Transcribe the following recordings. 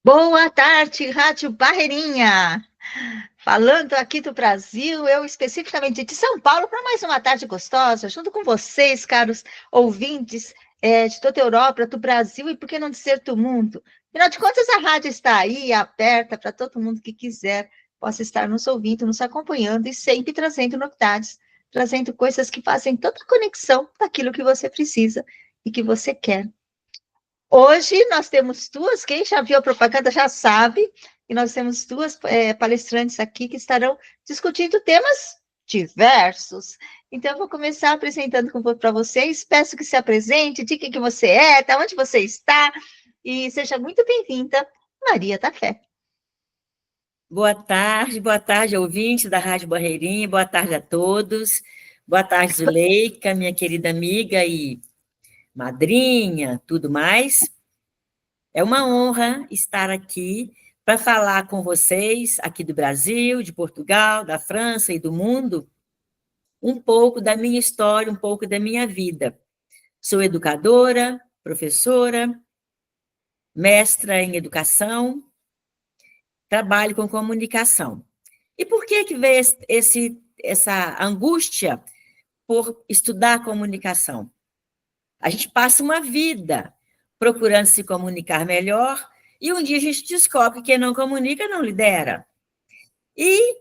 Boa tarde, Rádio Barreirinha. Falando aqui do Brasil, eu especificamente de São Paulo, para mais uma tarde gostosa, junto com vocês, caros ouvintes de toda a Europa, do Brasil e, por que não dizer, do mundo. Afinal de contas, a rádio está aí, aberta para todo mundo que quiser, possa estar nos ouvindo, nos acompanhando e sempre trazendo novidades, trazendo coisas que fazem toda a conexão daquilo que você precisa e que você quer. Hoje nós temos duas, quem já viu a propaganda já sabe, e nós temos duas palestrantes aqui que estarão discutindo temas diversos. Então, eu vou começar apresentando para vocês, peço que se apresente, diga quem você é, de onde você está, e seja muito bem-vinda, Maria da Fé. Boa tarde, ouvintes da Rádio Barreirinha, boa tarde a todos. Boa tarde, Zuleika, minha querida amiga e madrinha, tudo mais. É uma honra estar aqui para falar com vocês, aqui do Brasil, de Portugal, da França e do mundo, um pouco da minha história, um pouco da minha vida. Sou educadora, professora, mestra em educação, trabalho com comunicação. E por que veio essa angústia por estudar comunicação? A gente passa uma vida procurando se comunicar melhor e um dia a gente descobre que quem não comunica não lidera. E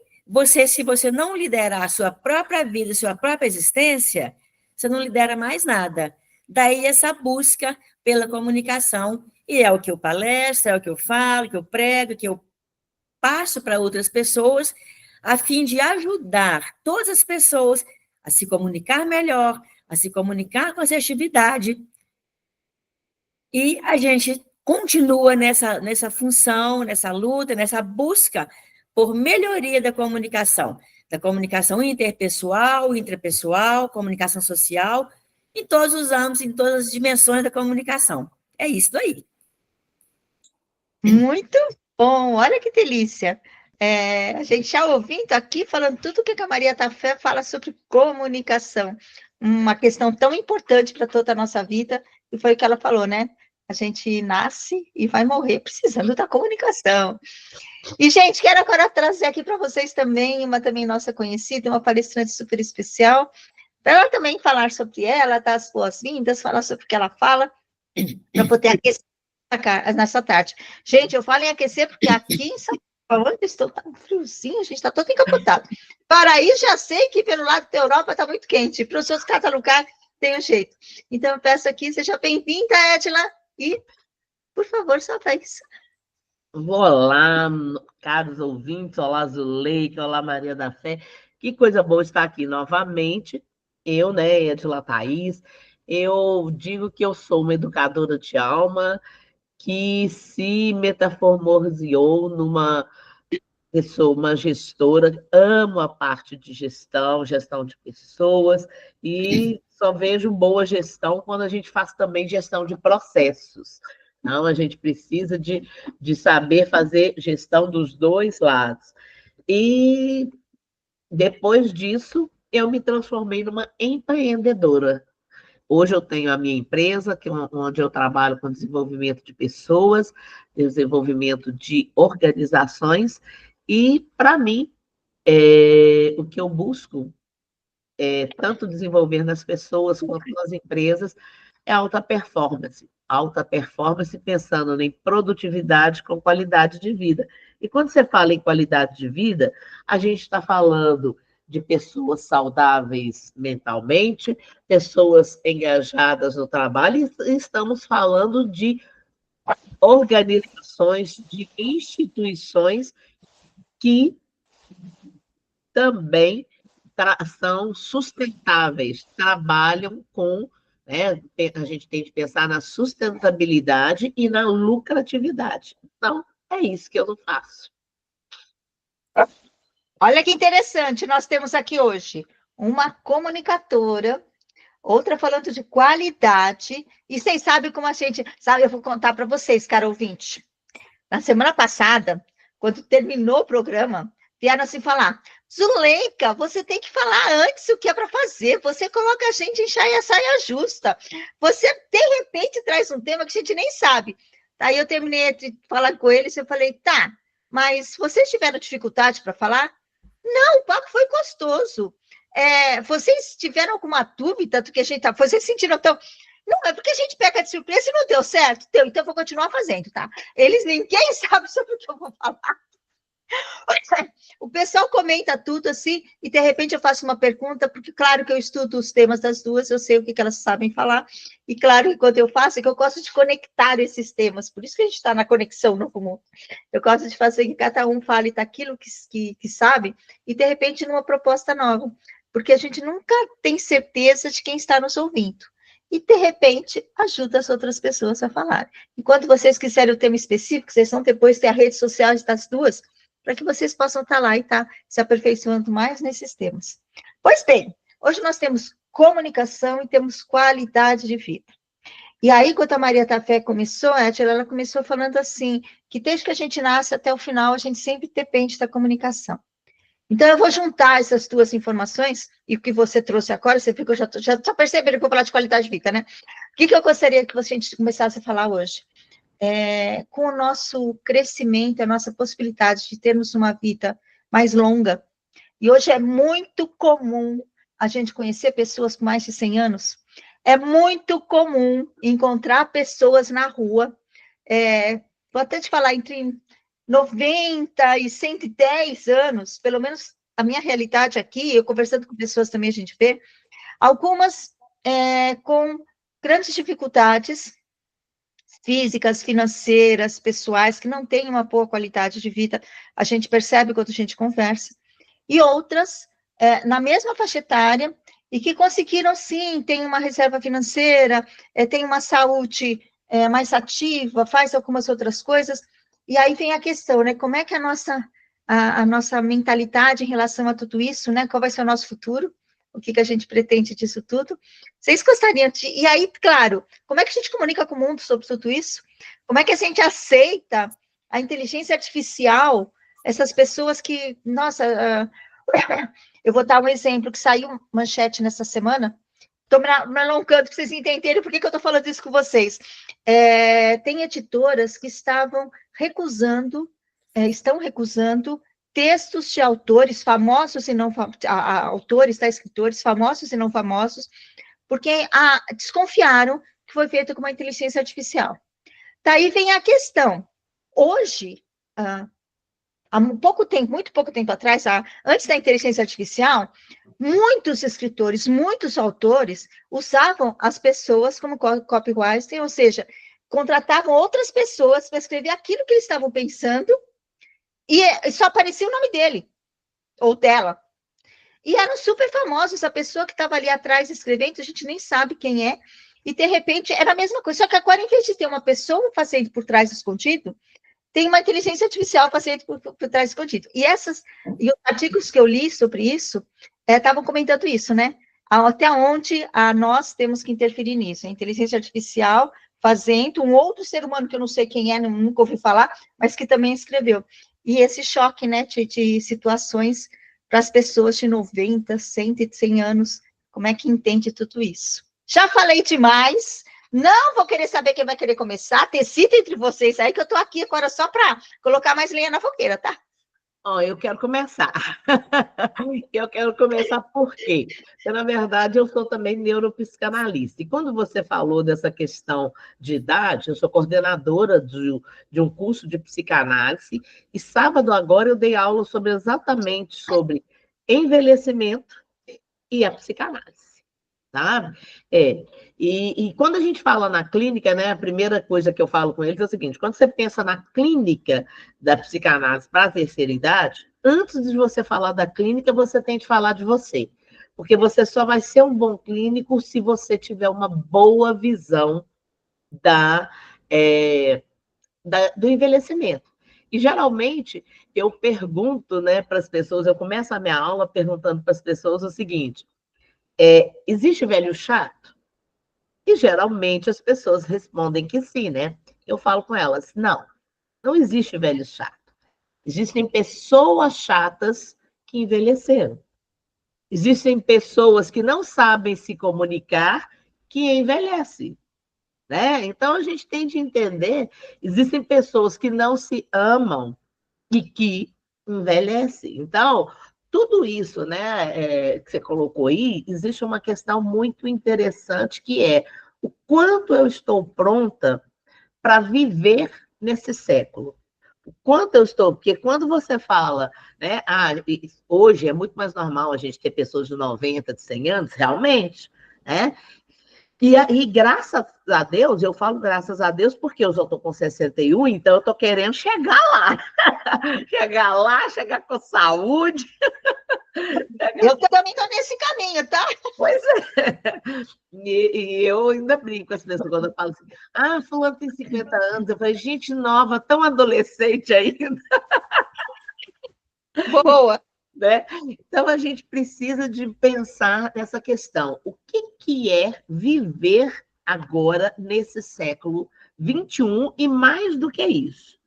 se você não liderar a sua própria vida, a sua própria existência, você não lidera mais nada. Daí essa busca pela comunicação, e é o que eu palestro, é o que eu falo, que eu prego, que eu passo para outras pessoas, a fim de ajudar todas as pessoas a se comunicar melhor, a se comunicar com assertividade. E a gente continua nessa função, nessa luta, nessa busca por melhoria da comunicação interpessoal, intrapessoal, comunicação social, em todos os âmbitos, em todas as dimensões da comunicação. É isso aí. Muito bom, olha que delícia. A gente já ouvindo aqui, falando tudo o que a Maria da Fé fala sobre comunicação, uma questão tão importante para toda a nossa vida, e foi o que ela falou, né? A gente nasce e vai morrer precisando da comunicação. E, gente, quero agora trazer aqui para vocês também uma também nossa conhecida, uma palestrante super especial, para ela também falar sobre ela, dar as boas-vindas, falar sobre o que ela fala, para poder aquecer nessa tarde. Gente, eu falo em aquecer porque aqui em São Paulo, onde estou, tá um friozinho, a gente está todo encapotado. Paraí, já sei que pelo lado da Europa está muito quente, para os seus cada lugar tem um jeito. Então, eu peço aqui, seja bem-vinda, Edila, e, por favor, sua vez. Olá, caros ouvintes, olá, Zuleika, olá, Maria da Fé. Que coisa boa estar aqui novamente. Eu, né, Edila Thaís, eu digo que eu sou uma educadora de alma que se metaformoseou numa pessoa, uma gestora, amo a parte de gestão de pessoas, e só vejo boa gestão quando a gente faz também gestão de processos. Então, a gente precisa de saber fazer gestão dos dois lados. E depois disso, eu me transformei numa empreendedora. Hoje eu tenho a minha empresa, onde eu trabalho com desenvolvimento de pessoas, desenvolvimento de organizações, e, para mim, o que eu busco é tanto desenvolver nas pessoas quanto nas empresas é alta performance. Alta performance pensando em produtividade com qualidade de vida. E quando você fala em qualidade de vida, a gente está falando de pessoas saudáveis mentalmente, pessoas engajadas no trabalho, e estamos falando de organizações, de instituições que também são sustentáveis, trabalham com, né, a gente tem que pensar na sustentabilidade e na lucratividade. Então, é isso que eu faço. Olha que interessante, nós temos aqui hoje uma comunicadora, outra falando de qualidade, e vocês sabem como a gente... Sabe, eu vou contar para vocês, cara ouvinte. Na semana passada, quando terminou o programa, vieram assim falar: Zuleika, você tem que falar antes o que é para fazer, você coloca a gente em saia justa, você, de repente, traz um tema que a gente nem sabe. Aí eu terminei de falar com eles, eu falei, tá, mas vocês tiveram dificuldade para falar? Não, o papo foi gostoso. Vocês tiveram alguma dúvida do que a gente tá? Vocês sentiram tão... Não, é porque a gente pega de surpresa e não deu certo. Deu, então eu vou continuar fazendo, tá? Ninguém sabe sobre o que eu vou falar. O pessoal comenta tudo assim, e de repente eu faço uma pergunta, porque claro que eu estudo os temas das duas, eu sei o que elas sabem falar, e claro que quando eu faço, é que eu gosto de conectar esses temas, por isso que a gente está na conexão no comum. Eu gosto de fazer que cada um fale daquilo que sabe, e de repente numa proposta nova, porque a gente nunca tem certeza de quem está nos ouvindo. E, de repente, ajuda as outras pessoas a falar. E quando vocês quiserem o tema específico, vocês vão depois ter a rede social das duas, para que vocês possam estar lá e estar se aperfeiçoando mais nesses temas. Pois bem, hoje nós temos comunicação e temos qualidade de vida. E aí, quando a Maria Tafé começou, ela começou falando assim, que desde que a gente nasce até o final, a gente sempre depende da comunicação. Então, eu vou juntar essas duas informações, e o que você trouxe agora, você ficou, já perceberam que eu vou falar de qualidade de vida, né? O que eu gostaria que a gente começasse a falar hoje? Com o nosso crescimento, a nossa possibilidade de termos uma vida mais longa, e hoje é muito comum a gente conhecer pessoas com mais de 100 anos, é muito comum encontrar pessoas na rua, vou até te falar, entre 90 e 110 anos, pelo menos a minha realidade aqui, eu conversando com pessoas também a gente vê, algumas com grandes dificuldades físicas, financeiras, pessoais, que não têm uma boa qualidade de vida, a gente percebe quando a gente conversa, e outras na mesma faixa etária, e que conseguiram, sim, tem uma reserva financeira, tem uma saúde mais ativa, faz algumas outras coisas, e aí vem a questão, né, como é que a nossa mentalidade em relação a tudo isso, né, qual vai ser o nosso futuro, o que a gente pretende disso tudo. Vocês gostariam de... E aí, claro, como é que a gente comunica com o mundo sobre tudo isso? Como é que a gente aceita a inteligência artificial, essas pessoas que, nossa, eu vou dar um exemplo, que saiu manchete nessa semana, estou me alongando para vocês entenderem por que eu estou falando isso com vocês. Tem editoras que estão recusando textos de autores famosos e não autores, escritores famosos e não famosos, porque desconfiaram que foi feito com uma inteligência artificial. Daí vem a questão. Hoje, há muito pouco tempo atrás, antes da inteligência artificial, muitos escritores, muitos autores usavam as pessoas como copywriting, ou seja, contratavam outras pessoas para escrever aquilo que eles estavam pensando, e só aparecia o nome dele, ou dela. E eram super famosos, a pessoa que estava ali atrás escrevendo, a gente nem sabe quem é, e de repente era a mesma coisa, só que agora, em vez de ter uma pessoa fazendo por trás escondido, tem uma inteligência artificial fazendo por trás escondido. E os artigos que eu li sobre isso, estavam comentando isso, né? Até onde nós temos que interferir nisso, a inteligência artificial fazendo um outro ser humano, que eu não sei quem é, nunca ouvi falar, mas que também escreveu. E esse choque, né, de situações para as pessoas de 90, 100 anos, como é que entende tudo isso? Já falei demais, não vou querer saber quem vai querer começar, decida entre vocês aí, que eu estou aqui agora só para colocar mais lenha na fogueira, tá? Eu quero começar. Eu quero começar por quê? Porque, na verdade, eu sou também neuropsicanalista. E quando você falou dessa questão de idade, eu sou coordenadora de um curso de psicanálise, e sábado agora eu dei aula exatamente sobre envelhecimento e a psicanálise. Tá? E quando a gente fala na clínica, né, a primeira coisa que eu falo com eles é o seguinte: quando você pensa na clínica da psicanálise para a terceira idade, antes de você falar da clínica, você tem que falar de você. Porque você só vai ser um bom clínico se você tiver uma boa visão do envelhecimento. E, geralmente, eu pergunto, né, para as pessoas, eu começo a minha aula perguntando para as pessoas o seguinte: existe velho chato? E geralmente as pessoas respondem que sim, né? Eu falo com elas: não existe velho chato. Existem pessoas chatas que envelheceram. Existem pessoas que não sabem se comunicar que envelhecem. né? Então, a gente tem de entender, existem pessoas que não se amam e que envelhecem. Então, tudo isso, né, que você colocou aí, existe uma questão muito interessante que é o quanto eu estou pronta para viver nesse século. O quanto eu estou, porque quando você fala, né, hoje é muito mais normal a gente ter pessoas de 90, de 100 anos, realmente, né? E graças a Deus, eu falo graças a Deus porque eu já estou com 61, então eu estou querendo chegar lá. Chegar lá, chegar com saúde. Eu também estou nesse caminho, tá? Pois é. E eu ainda brinco com as pessoas quando eu falo assim, fulano tem 50 anos. Eu falei, gente nova, tão adolescente ainda. Boa. Né? Então, a gente precisa de pensar nessa questão. O que é viver agora, nesse século XXI, e mais do que isso?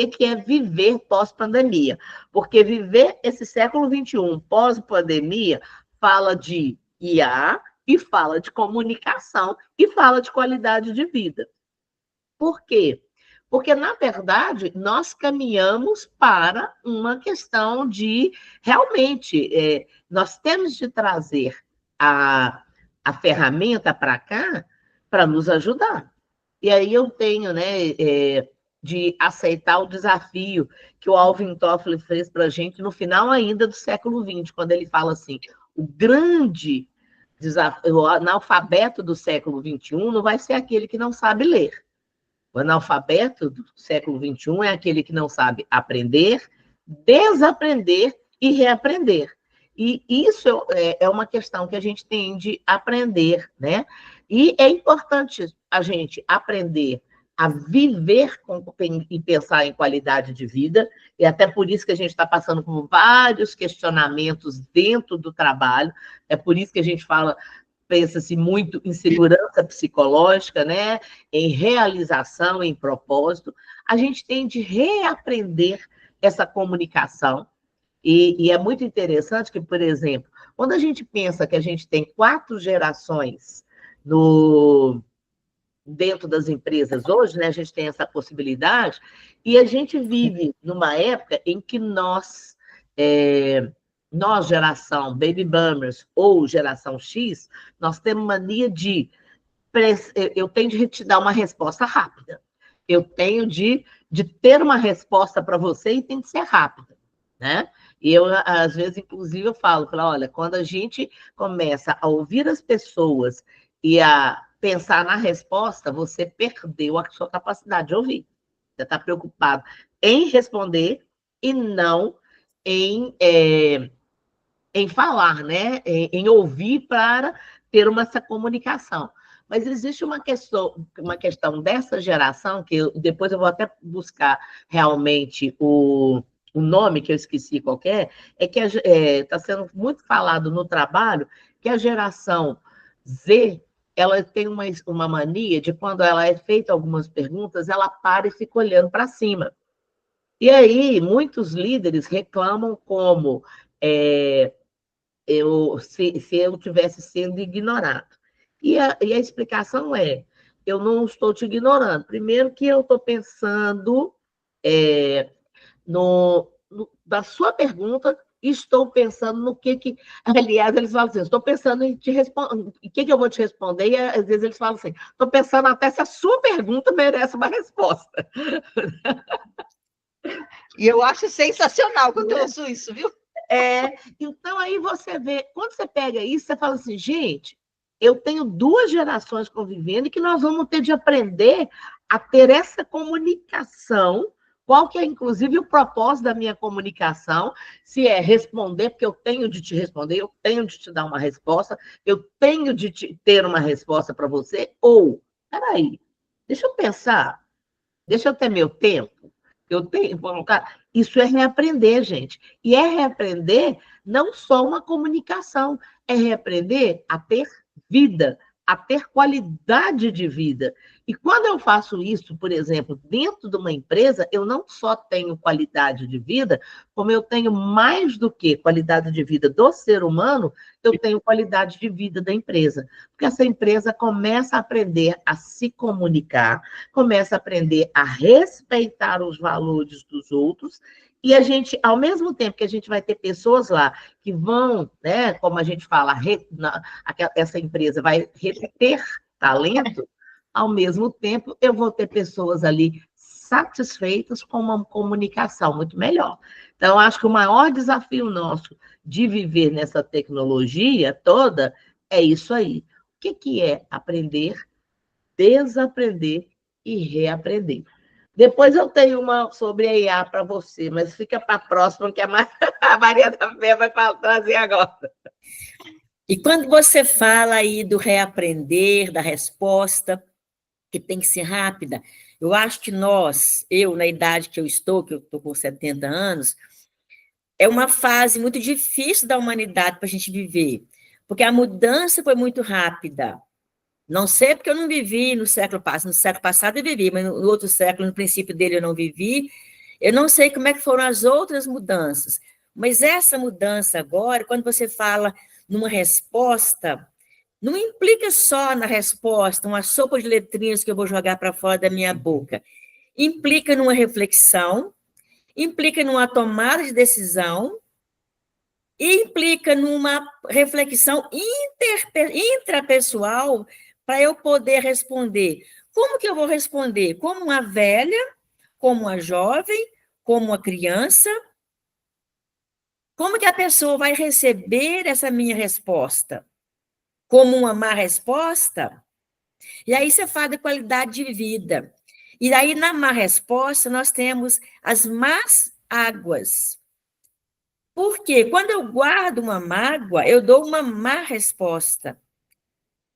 O que é viver pós-pandemia? Porque viver esse século XXI, pós-pandemia, fala de IA, e fala de comunicação, e fala de qualidade de vida. Por quê? Porque, na verdade, nós caminhamos para uma questão de, realmente, nós temos de trazer a ferramenta para cá para nos ajudar. E aí eu tenho, né, de aceitar o desafio que o Alvin Toffler fez para a gente no final ainda do século XX, quando ele fala assim, o grande desafio, o analfabeto do século XXI não vai ser aquele que não sabe ler. O analfabeto do século XXI é aquele que não sabe aprender, desaprender e reaprender. E isso é uma questão que a gente tem de aprender, né? E é importante a gente aprender a viver e pensar em qualidade de vida, e até por isso que a gente está passando por vários questionamentos dentro do trabalho, é por isso que a gente fala pensa-se muito em segurança psicológica, né? Em realização, em propósito. A gente tem de reaprender essa comunicação. E é muito interessante que, por exemplo, quando a gente pensa que a gente tem 4 gerações dentro das empresas hoje, né? A gente tem essa possibilidade, e a gente vive numa época em que nós, geração Baby Boomers ou geração X, nós temos mania de... Eu tenho de te dar uma resposta rápida. Eu tenho de ter uma resposta para você e tem que ser rápida, né? E eu, às vezes, inclusive, eu falo, olha, quando a gente começa a ouvir as pessoas e a pensar na resposta, você perdeu a sua capacidade de ouvir. Você está preocupado em responder e não em falar, né? Em ouvir para ter essa comunicação. Mas existe uma questão dessa geração, que depois eu vou até buscar realmente o nome, que eu esqueci qual é que está sendo muito falado no trabalho, que a geração Z, ela tem uma mania de, quando ela é feita algumas perguntas, ela para e fica olhando para cima. E aí, muitos líderes reclamam como... se eu tivesse sendo ignorado. E a explicação é, eu não estou te ignorando. Primeiro que eu estou pensando da sua pergunta, estou pensando no que... Aliás, eles falam assim, estou pensando em te responder, o que eu vou te responder, e às vezes eles falam assim, estou pensando até se a sua pergunta merece uma resposta. E eu acho sensacional quando eu ouço isso, viu? Então, aí você vê, quando você pega isso, você fala assim, gente, eu tenho 2 gerações convivendo e que nós vamos ter de aprender a ter essa comunicação, qual que é, inclusive, o propósito da minha comunicação, se é responder, porque eu tenho de te responder, eu tenho de te dar uma resposta, eu tenho de ter uma resposta para você, ou, peraí, deixa eu pensar, deixa eu ter meu tempo, eu tenho, isso é reaprender, gente. E é reaprender não só uma comunicação, é reaprender a ter vida, a ter qualidade de vida. E quando eu faço isso, por exemplo, dentro de uma empresa, eu não só tenho qualidade de vida, como eu tenho mais do que qualidade de vida do ser humano, eu tenho qualidade de vida da empresa. Porque essa empresa começa a aprender a se comunicar, começa a aprender a respeitar os valores dos outros, e a gente, ao mesmo tempo que a gente vai ter pessoas lá que vão, né, como a gente fala, essa empresa vai reter talento, ao mesmo tempo eu vou ter pessoas ali satisfeitas com uma comunicação muito melhor. Então, acho que o maior desafio nosso de viver nessa tecnologia toda é isso aí. O que é aprender, desaprender e reaprender? Depois eu tenho uma sobre a IA para você, mas fica para a próxima, que a Maria da Fé vai trazer agora. E quando você fala aí do reaprender, da resposta, que tem que ser rápida, eu acho que eu, na idade que eu estou com 70 anos, é uma fase muito difícil da humanidade para a gente viver, porque a mudança foi muito rápida. Não sei porque eu não vivi no século passado. No século passado eu vivi, mas no outro século, no princípio dele, eu não vivi. Eu não sei como é que foram as outras mudanças. Mas essa mudança agora, quando você fala numa resposta, não implica só na resposta, uma sopa de letrinhas que eu vou jogar para fora da minha boca. Implica numa reflexão, implica numa tomada de decisão, implica numa reflexão intrapessoal para eu poder responder. Como que eu vou responder? Como uma velha, como uma jovem, como uma criança? Como que a pessoa vai receber essa minha resposta? Como uma má resposta? E aí você fala de qualidade de vida. E aí, na má resposta, nós temos as más águas. Porque quando eu guardo uma mágoa, eu dou uma má resposta.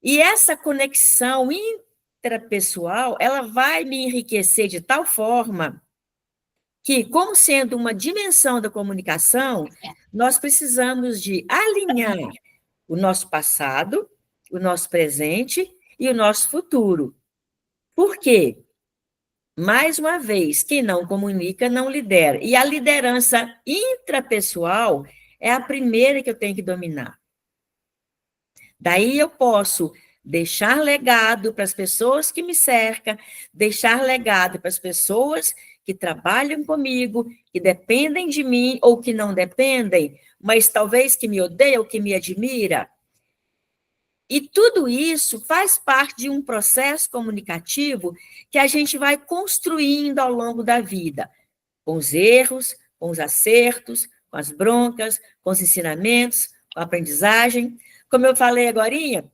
E essa conexão intrapessoal, ela vai me enriquecer de tal forma que, como sendo uma dimensão da comunicação, nós precisamos de alinhar o nosso passado, o nosso presente e o nosso futuro. Por quê? Mais uma vez, quem não comunica não lidera. E a liderança intrapessoal é a primeira que eu tenho que dominar. Daí eu posso deixar legado para as pessoas que me cercam, deixar legado para as pessoas que trabalham comigo, que dependem de mim ou que não dependem, mas talvez que me odeia ou que me admira. E tudo isso faz parte de um processo comunicativo que a gente vai construindo ao longo da vida, com os erros, com os acertos, com as broncas, com os ensinamentos, com a aprendizagem. Como eu falei agorinha,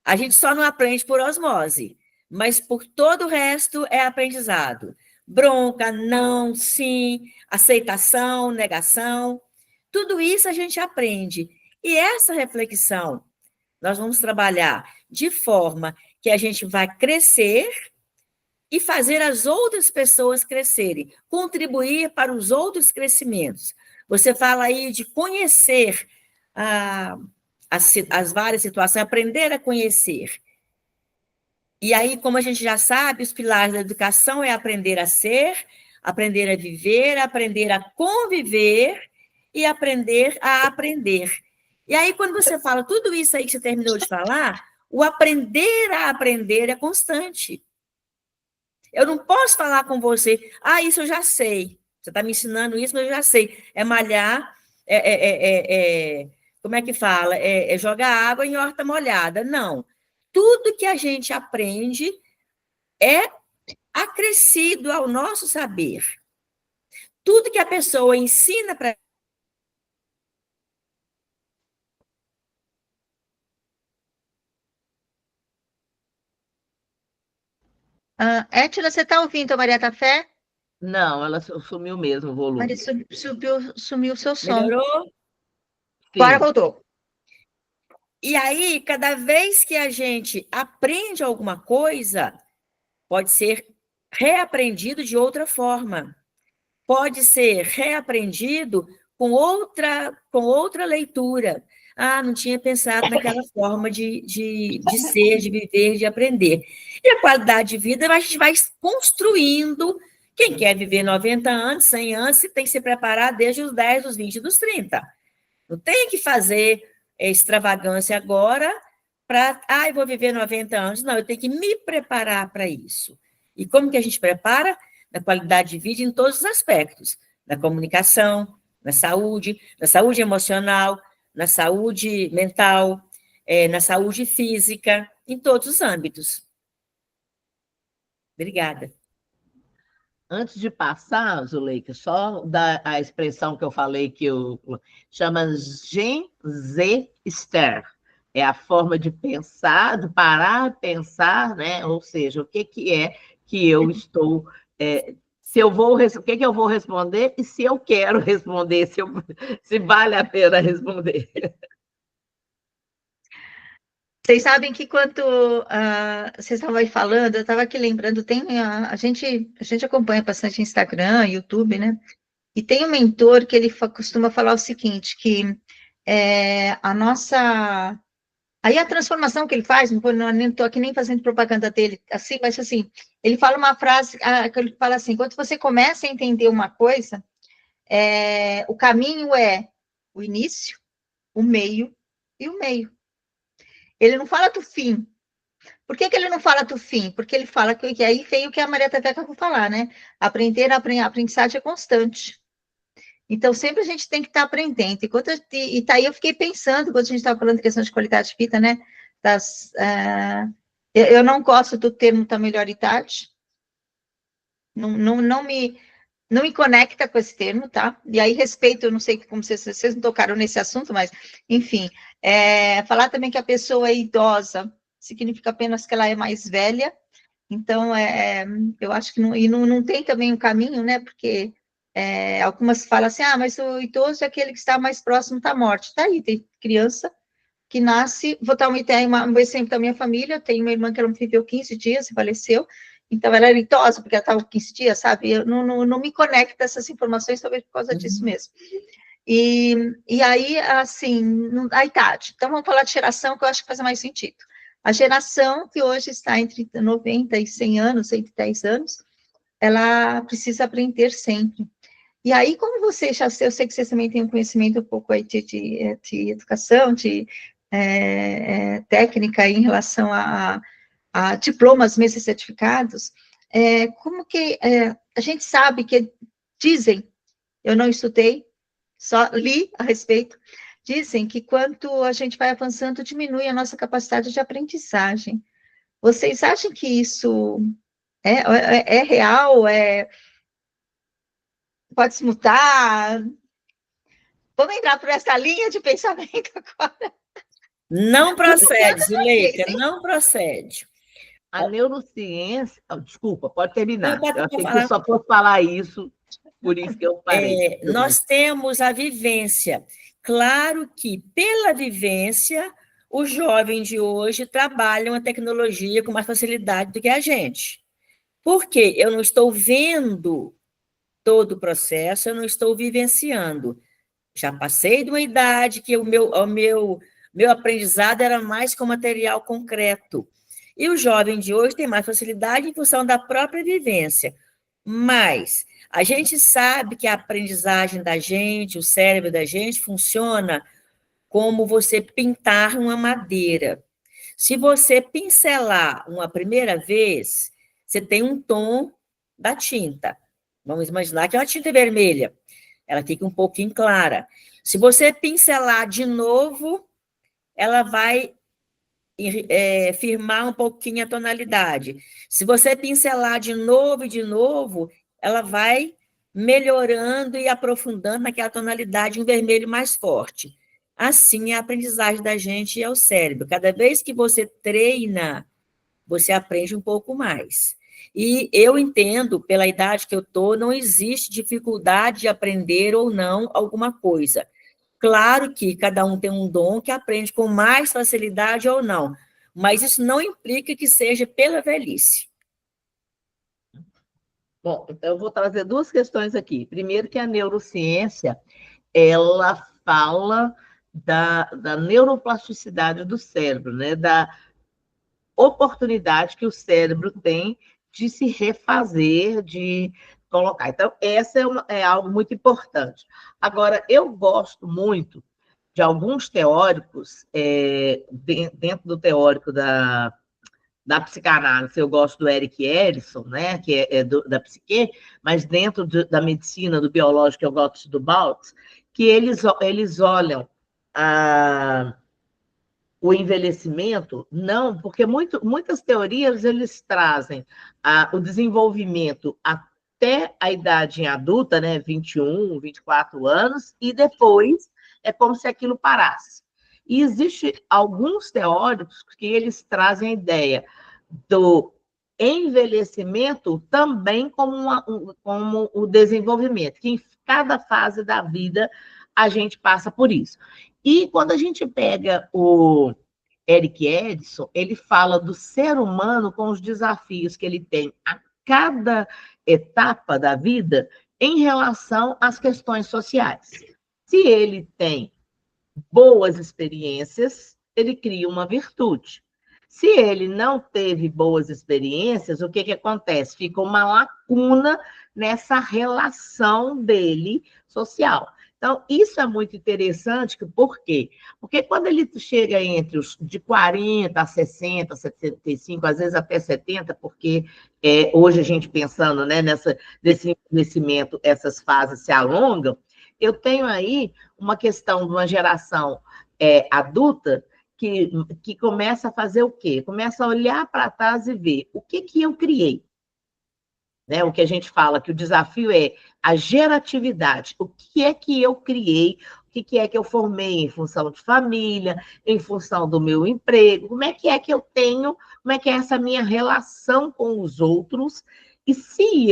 a gente só não aprende por osmose, mas por todo o resto é aprendizado. Bronca, não, sim, aceitação, negação, tudo isso a gente aprende. E essa reflexão nós vamos trabalhar de forma que a gente vai crescer e fazer as outras pessoas crescerem, contribuir para os outros crescimentos. Você fala aí de conhecer as várias situações, aprender a conhecer. E aí, como a gente já sabe, os pilares da educação é aprender a ser, aprender a viver, aprender a conviver e aprender a aprender. E aí, quando você fala tudo isso aí que você terminou de falar, o aprender a aprender é constante. Eu não posso falar com você, isso eu já sei. Você está me ensinando isso, mas eu já sei. É malhar, como é que fala? É jogar água em horta molhada. Não. Tudo que a gente aprende é acrescido ao nosso saber. Tudo que a pessoa ensina para Étila, você está ouvindo a Maria da Fé? Não, ela sumiu mesmo o volume. Maria, sumiu o seu som. melhorou. Agora voltou. E aí, cada vez que a gente aprende alguma coisa, pode ser reaprendido de outra forma. Pode ser reaprendido com outra leitura. Ah, não tinha pensado naquela forma de ser, de viver, de aprender. E a qualidade de vida, a gente vai construindo. Quem quer viver 90 anos, 100 anos, tem que se preparar desde os 10, os 20, dos 30. Não tem que fazer extravagância agora para, eu vou viver 90 anos. Não, eu tenho que me preparar para isso. E como que a gente prepara? Na qualidade de vida em todos os aspectos. Na comunicação, na saúde emocional, na saúde mental, na saúde física, em todos os âmbitos. Obrigada. Antes de passar, Zuleika, só da a expressão que eu falei que eu chama Gen Z Stare. É a forma de pensar, de parar, pensar, né? Ou seja, o que é que eu estou se eu vou, o que eu vou responder e se eu quero responder, se vale a pena responder. Vocês sabem que quando vocês estavam aí falando, eu estava aqui lembrando, a gente acompanha bastante Instagram, YouTube, né? E tem um mentor que ele costuma falar o seguinte, que a nossa... Aí a transformação que ele faz, não estou aqui nem fazendo propaganda dele, assim, mas assim, ele fala uma frase, que ele fala assim, quando você começa a entender uma coisa, o caminho é o início, o meio e o meio. Ele não fala do fim. Por que ele não fala do fim? Porque ele fala que aí veio o que a Maria Tata acabou de falar, né? A aprendizagem é constante. Então, sempre a gente tem que estar aprendendo. E tá aí eu fiquei pensando, quando a gente estava falando de questão de qualidade de vida, né? Eu não gosto do termo da melhor idade. Não me conecta com esse termo, tá? E aí, respeito, eu não sei como vocês não tocaram nesse assunto, mas, enfim, falar também que a pessoa é idosa significa apenas que ela é mais velha, então, eu acho que não tem também um caminho, né? Porque algumas falam assim, mas o idoso é aquele que está mais próximo da morte. Tá aí, tem criança que nasce, vou dar uma ideia, um exemplo da minha família, tem uma irmã que ela viveu 15 dias e faleceu, então ela era idosa, porque ela estava 15 dias, sabe? Eu não me conecto a essas informações, talvez por causa disso mesmo. E aí, assim, a idade. Então, vamos falar de geração, que eu acho que faz mais sentido. A geração que hoje está entre 90 e 100 anos, 110 anos, ela precisa aprender sempre. E aí, como você já, eu sei que você também tem um conhecimento um pouco aí de educação, de técnica em relação a diplomas, mesmo certificados, como que a gente sabe que dizem, eu não estudei, só li a respeito, dizem que quanto a gente vai avançando, diminui a nossa capacidade de aprendizagem. Vocês acham que isso é real? Pode se mudar? Vamos entrar por essa linha de pensamento agora? Não procede, Zuleika, Vocês, não procede. A neurociência... Desculpa, pode terminar. Não, Eu achei que você falar. só fosse falar isso, por isso que eu parei. Nós temos a vivência. Claro que, pela vivência, os jovens de hoje trabalham a tecnologia com mais facilidade do que a gente. Por quê? Eu não estou vendo todo o processo, eu não estou vivenciando. Já passei de uma idade que o meu aprendizado era mais com material concreto. E o jovem de hoje tem mais facilidade em função da própria vivência. Mas a gente sabe que a aprendizagem da gente, o cérebro da gente, funciona como você pintar uma madeira. Se você pincelar uma primeira vez, você tem um tom da tinta. Vamos imaginar que é uma tinta vermelha. Ela fica um pouquinho clara. Se você pincelar de novo, ela vai firmar um pouquinho a tonalidade. Se você pincelar de novo, ela vai melhorando e aprofundando naquela tonalidade, um vermelho mais forte. Assim é a aprendizagem da gente e é o cérebro. Cada vez que você treina, você aprende um pouco mais. E eu entendo, pela idade que eu estou, não existe dificuldade de aprender ou não alguma coisa. Claro que cada um tem um dom que aprende com mais facilidade ou não, mas isso não implica que seja pela velhice. Bom, então eu vou trazer duas questões aqui. Primeiro que a neurociência, ela fala da neuroplasticidade do cérebro, né? Da oportunidade que o cérebro tem de se refazer, de colocar. Então, essa é algo muito importante. Agora, eu gosto muito de alguns teóricos, dentro do teórico da psicanálise, eu gosto do Erik Erikson, né, que da psique, mas dentro da medicina, do biológico, eu gosto do Baltz, que eles olham o envelhecimento, não, porque muitas teorias eles trazem o desenvolvimento até a idade adulta, né, 21, 24 anos, e depois é como se aquilo parasse. E existe alguns teóricos que eles trazem a ideia do envelhecimento também como o desenvolvimento, que em cada fase da vida a gente passa por isso. E quando a gente pega o Erik Erikson, ele fala do ser humano com os desafios que ele tem a cada etapa da vida em relação às questões sociais. Se ele tem boas experiências, ele cria uma virtude. Se ele não teve boas experiências, o que acontece? Fica uma lacuna nessa relação dele social. Então, isso é muito interessante, por quê? Porque quando ele chega entre os de 40 a 60, 75, às vezes até 70, porque hoje a gente pensando, né, nesse envelhecimento, essas fases se alongam, eu tenho aí uma questão de uma geração adulta que começa a fazer o quê? Começa a olhar para trás e ver o que eu criei. Né? O que a gente fala, que o desafio é a geratividade. O que é que eu criei? O que é que eu formei em função de família, em função do meu emprego? Como é que eu tenho? Como é que é essa minha relação com os outros? E se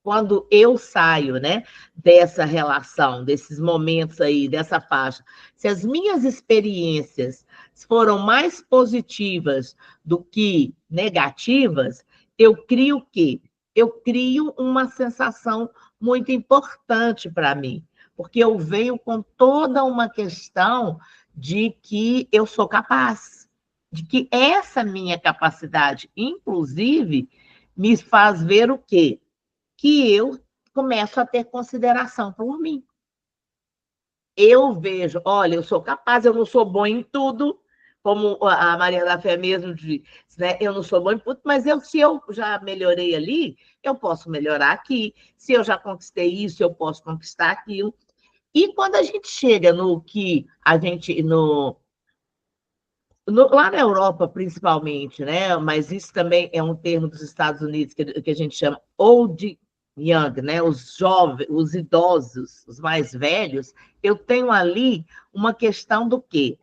quando eu saio, né, dessa relação, desses momentos aí, dessa faixa, se as minhas experiências foram mais positivas do que negativas, eu crio o quê? Eu crio uma sensação muito importante para mim, porque eu venho com toda uma questão de que eu sou capaz, de que essa minha capacidade, inclusive, me faz ver o quê? Que eu começo a ter consideração por mim. Eu vejo, olha, eu sou capaz, eu não sou bom em tudo, como a Maria da Fé mesmo diz, né? Eu não sou bom em tudo, mas se eu já melhorei ali, eu posso melhorar aqui. Se eu já conquistei isso, eu posso conquistar aquilo. E quando a gente chega no que a gente... lá na Europa, principalmente, né? Mas isso também é um termo dos Estados Unidos que a gente chama old young, né? Os jovens, os idosos, os mais velhos. Eu tenho ali uma questão do quê?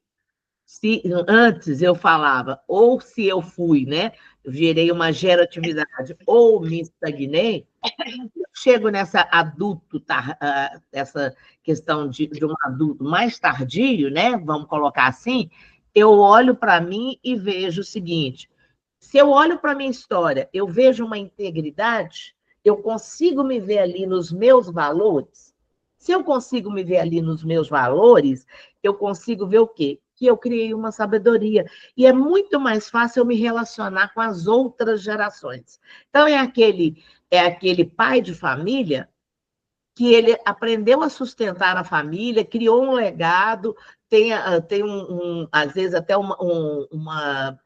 Se antes eu falava, ou se eu fui, né? Eu gerei uma geratividade, ou me estagnei, chego nessa essa questão de um adulto mais tardio, né? Vamos colocar assim, eu olho para mim e vejo o seguinte: se eu olho para a minha história, eu vejo uma integridade, eu consigo me ver ali nos meus valores. Se eu consigo me ver ali nos meus valores, eu consigo ver o quê? Que eu criei uma sabedoria. E é muito mais fácil eu me relacionar com as outras gerações. Então, é aquele pai de família que ele aprendeu a sustentar a família, criou um legado, tem às vezes até uma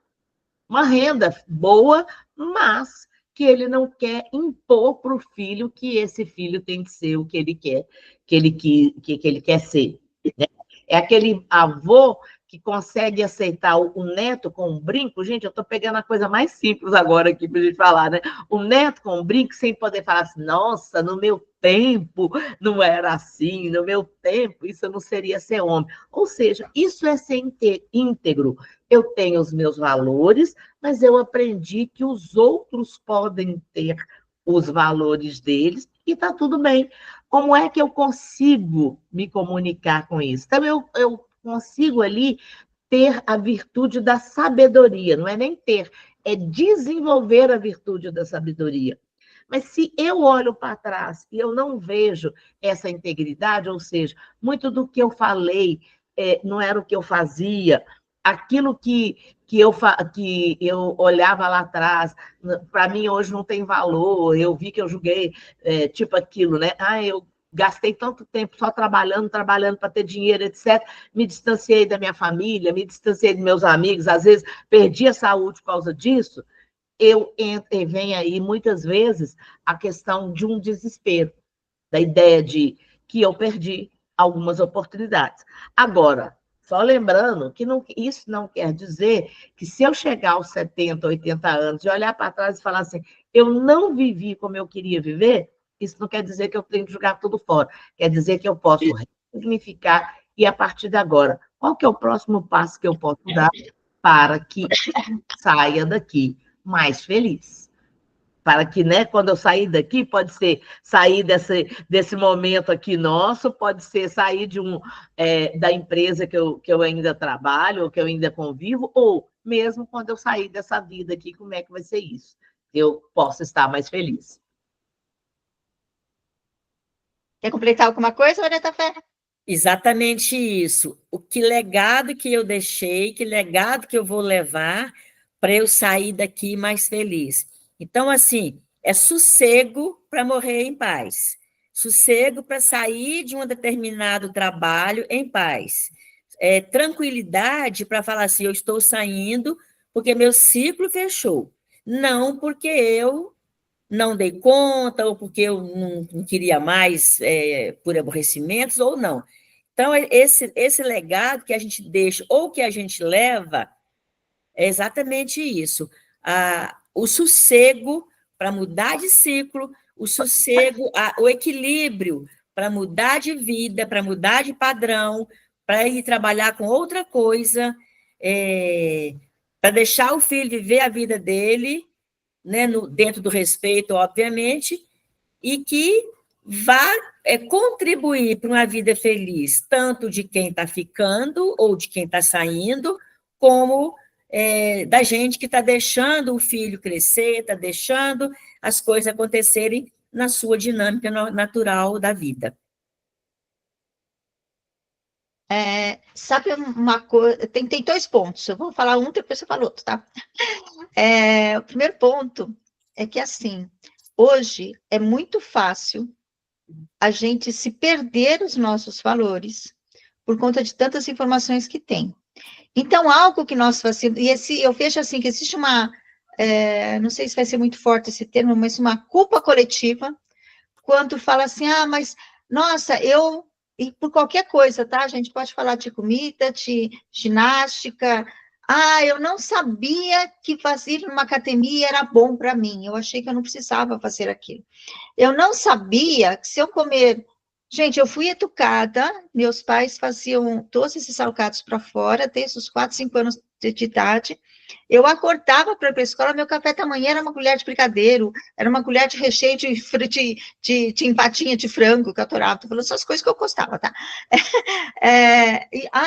renda boa, mas que ele não quer impor para o filho que esse filho tem que ser o que ele quer, que ele quer ser. Né? É aquele avô que consegue aceitar o neto com um brinco. Gente, eu estou pegando a coisa mais simples agora aqui para a gente falar, né? O neto com um brinco sem poder falar assim, nossa, no meu tempo não era assim, no meu tempo isso não seria ser homem. Ou seja, isso é ser íntegro. Eu tenho os meus valores, mas eu aprendi que os outros podem ter os valores deles e está tudo bem. Como é que eu consigo me comunicar com isso? Então, eu consigo ali ter a virtude da sabedoria, não é nem ter, é desenvolver a virtude da sabedoria. Mas se eu olho para trás e eu não vejo essa integridade, ou seja, muito do que eu falei não era o que eu fazia, aquilo que eu olhava lá atrás, para mim hoje não tem valor, eu vi que eu julguei, tipo aquilo, né? Eu gastei tanto tempo só trabalhando para ter dinheiro, etc. Me distanciei da minha família, me distanciei dos meus amigos, às vezes perdi a saúde por causa disso. Vem aí, muitas vezes, a questão de um desespero, da ideia de que eu perdi algumas oportunidades. Agora, só lembrando que isso não quer dizer que se eu chegar aos 70, 80 anos e olhar para trás e falar assim, eu não vivi como eu queria viver, isso não quer dizer que eu tenho que jogar tudo fora. Quer dizer que eu posso ressignificar e, a partir de agora, qual que é o próximo passo que eu posso dar para que saia daqui mais feliz? Para que, né, quando eu sair daqui, pode ser sair desse momento aqui nosso, pode ser sair da empresa que eu ainda trabalho, ou que eu ainda convivo, ou mesmo quando eu sair dessa vida aqui, como é que vai ser isso? Eu posso estar mais feliz. Quer completar alguma coisa, Maria da Fé? Exatamente isso. Que legado que eu deixei, que legado que eu vou levar para eu sair daqui mais feliz. Então, assim, é sossego para morrer em paz. Sossego para sair de um determinado trabalho em paz. Tranquilidade para falar assim, eu estou saindo porque meu ciclo fechou. Não porque eu não dei conta, ou porque eu não queria mais por aborrecimentos, ou não. Então, esse legado que a gente deixa, ou que a gente leva, é exatamente isso. O sossego para mudar de ciclo, o sossego, o equilíbrio para mudar de vida, para mudar de padrão, para ir trabalhar com outra coisa, para deixar o filho viver a vida dele, né, dentro do respeito, obviamente, e que vá contribuir para uma vida feliz, tanto de quem está ficando ou de quem está saindo, como da gente que está deixando o filho crescer, está deixando as coisas acontecerem na sua dinâmica natural da vida. Sabe uma coisa? Tem 2 pontos. Eu vou falar um, depois você fala outro, tá? O primeiro ponto é que, assim, hoje é muito fácil a gente se perder os nossos valores por conta de tantas informações que tem. Então, algo que nós fazemos, eu vejo assim, que existe não sei se vai ser muito forte esse termo, mas uma culpa coletiva, quando fala assim, mas, nossa, e por qualquer coisa, tá? A gente pode falar de comida, de ginástica. Eu não sabia que fazer uma academia era bom para mim. Eu achei que eu não precisava fazer aquilo. Eu não sabia que se eu comer... Gente, eu fui educada, meus pais faziam todos esses salgados para fora, desde os 4, 5 anos de idade. Eu acordava para ir para a escola, meu café da manhã era uma colher de brigadeiro, era uma colher de recheio de empatinha de frango, que eu adorava. Estou falando essas coisas que eu gostava, tá?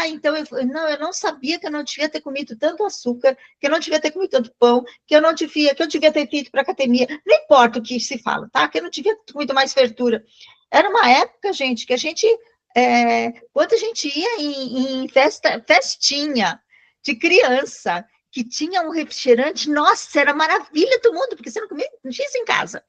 Então, eu não sabia que eu não devia ter comido tanto açúcar, que eu não devia ter comido tanto pão, que eu devia ter ido para a academia. Não importa o que se fala, tá? Que eu não devia ter comido mais verdura. Era uma época, gente, que a gente, quando a gente ia em festinha de criança, que tinha um refrigerante, nossa, era maravilha do mundo, porque você não comia isso em casa.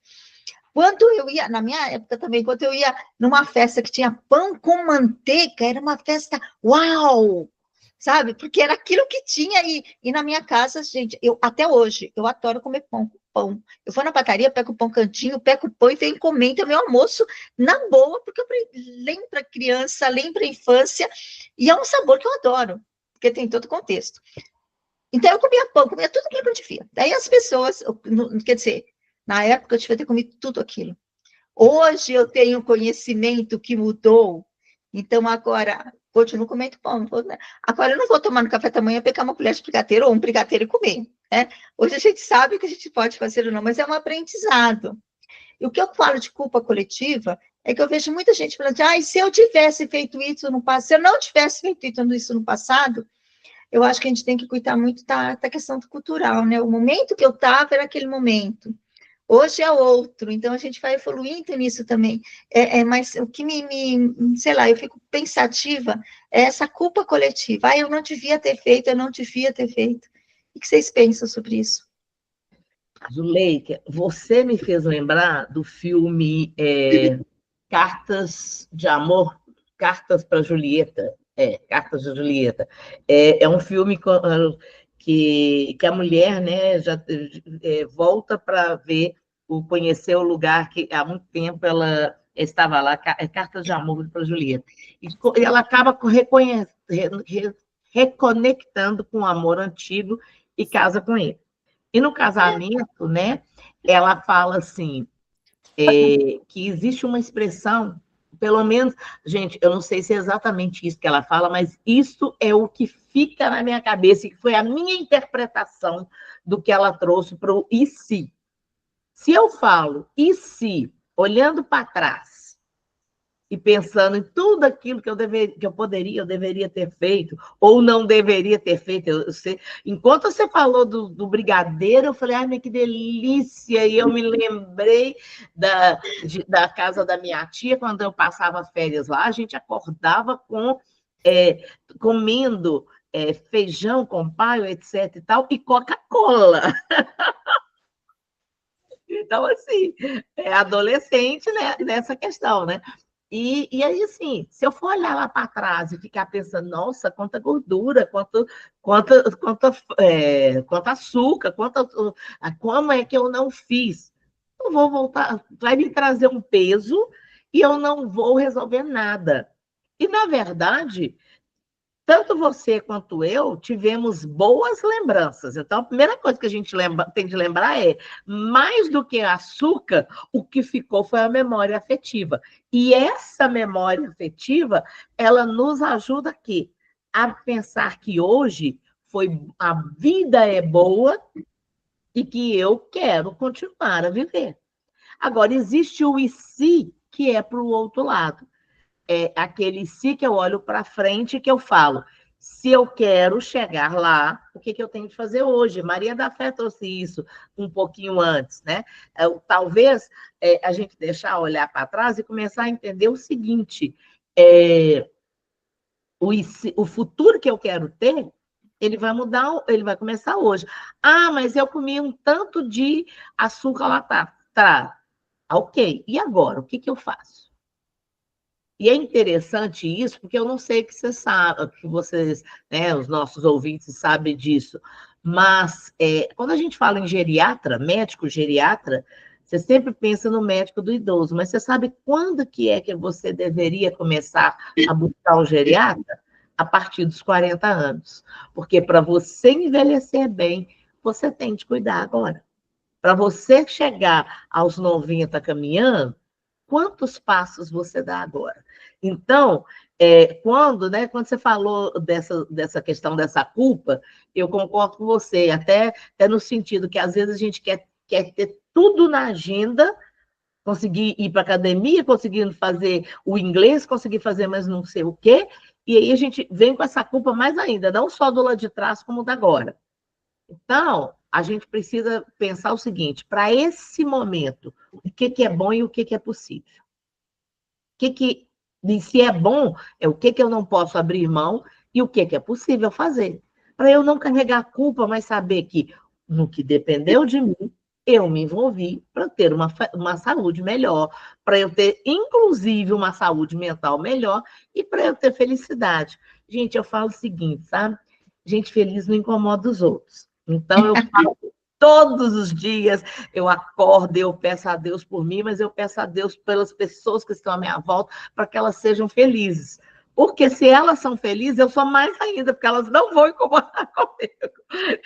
Quando eu ia, na minha época também, quando eu ia numa festa que tinha pão com manteiga, era uma festa, uau! Sabe? Porque era aquilo que tinha, e na minha casa, gente, até hoje, eu adoro comer pão com pão. Eu vou na padaria, pego o pão cantinho, pego o pão e venho comer então, meu almoço na boa, porque eu lembro a criança, lembro a infância, e é um sabor que eu adoro, porque tem todo o contexto. Então, eu comia pão, comia tudo aquilo que eu devia. Daí as pessoas, quer dizer, na época eu devia ter comido tudo aquilo. Hoje eu tenho conhecimento que mudou, então agora continuo comendo pão. Agora eu não vou tomar no café da manhã, pegar uma colher de brigadeiro ou um brigadeiro e comer. Né? Hoje a gente sabe o que a gente pode fazer ou não, mas é um aprendizado. E o que eu falo de culpa coletiva é que eu vejo muita gente falando, se eu tivesse feito isso no passado, se eu não tivesse feito isso no passado, eu acho que a gente tem que cuidar muito da questão cultural, né? O momento que eu estava era aquele momento. hoje é outro, então a gente vai evoluindo nisso também. Mas o que sei lá, eu fico pensativa é essa culpa coletiva. Eu não devia ter feito, eu não devia ter feito. O que vocês pensam sobre isso? Zuleika, você me fez lembrar do filme Cartas de Amor, Cartas para Julieta. Cartas de Julieta. É um filme que a mulher, né, já volta para conhecer o lugar que há muito tempo ela estava lá, Cartas de Amor para Julieta. E ela acaba reconectando com o amor antigo e casa com ele. E no casamento, né, ela fala assim, que existe uma expressão, pelo menos, gente, eu não sei se é exatamente isso que ela fala, mas isso é o que fica na minha cabeça, que foi a minha interpretação do que ela trouxe para o e se. Se eu falo e se, olhando para trás, e pensando em tudo aquilo que eu deveria ter feito, ou não deveria ter feito. Enquanto você falou do brigadeiro, eu falei, ai, que delícia! E eu me lembrei da casa da minha tia, quando eu passava férias lá, a gente acordava comendo feijão com paio, etc. e tal, e Coca-Cola. Então, assim, adolescente, né, nessa questão, né? E aí, assim, se eu for olhar lá para trás e ficar pensando, nossa, quanta gordura, quanto açúcar, como é que eu não fiz? Eu vou voltar, vai me trazer um peso e eu não vou resolver nada. E, na verdade, tanto você quanto eu tivemos boas lembranças. Então, a primeira coisa que a gente tem de lembrar é, mais do que açúcar, o que ficou foi a memória afetiva. E essa memória afetiva, ela nos ajuda aqui a pensar que hoje a vida é boa e que eu quero continuar a viver. Agora, existe o e se, que é para o outro lado. É aquele se que eu olho para frente que eu falo, se eu quero chegar lá, o que eu tenho que fazer hoje? Maria da Fé trouxe isso um pouquinho antes, né? Talvez a gente deixar olhar para trás e começar a entender o seguinte, o futuro que eu quero ter, ele vai mudar, ele vai começar hoje. Ah, mas eu comi um tanto de açúcar lá atrás. Ok, e agora? O que eu faço? E é interessante isso, porque eu não sei que você sabe, que vocês, né, os nossos ouvintes sabem disso, mas quando a gente fala em geriatra, médico geriatra, você sempre pensa no médico do idoso, mas você sabe quando que é que você deveria começar a buscar o geriatra? A partir dos 40 anos. Porque para você envelhecer bem, você tem de cuidar agora. Para você chegar aos 90 caminhando, quantos passos você dá agora? Então, quando você falou dessa questão dessa culpa, eu concordo com você, até no sentido que às vezes a gente quer ter tudo na agenda, conseguir ir para a academia, conseguindo fazer o inglês, conseguir fazer mais não sei o quê, e aí a gente vem com essa culpa mais ainda, não só do lado de trás, como da agora. Então, a gente precisa pensar o seguinte, para esse momento, o que é bom e o que é possível. Se é bom, o que eu não posso abrir mão e o que é possível fazer. Para eu não carregar a culpa, mas saber que no que dependeu de mim, eu me envolvi para ter uma saúde melhor, para eu ter, inclusive, uma saúde mental melhor e para eu ter felicidade. Gente, eu falo o seguinte, sabe? Gente feliz não incomoda os outros. Então, eu falo todos os dias, eu acordo, eu peço a Deus por mim, mas eu peço a Deus pelas pessoas que estão à minha volta, para que elas sejam felizes. Porque se elas são felizes, eu sou mais ainda, porque elas não vão incomodar comigo.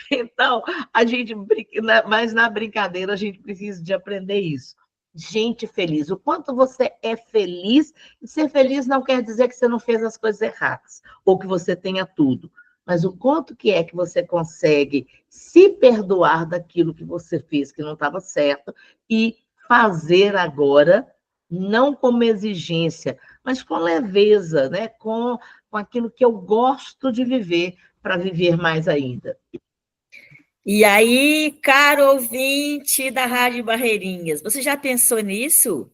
Então, a gente brinca, mas na brincadeira a gente precisa de aprender isso. Gente feliz, o quanto você é feliz, e ser feliz não quer dizer que você não fez as coisas erradas, ou que você tenha tudo. Mas o quanto que é que você consegue se perdoar daquilo que você fez que não estava certo e fazer agora, não como exigência, mas com leveza, né? com aquilo que eu gosto de viver, para viver mais ainda. E aí, caro ouvinte da Rádio Barreirinhas, você já pensou nisso?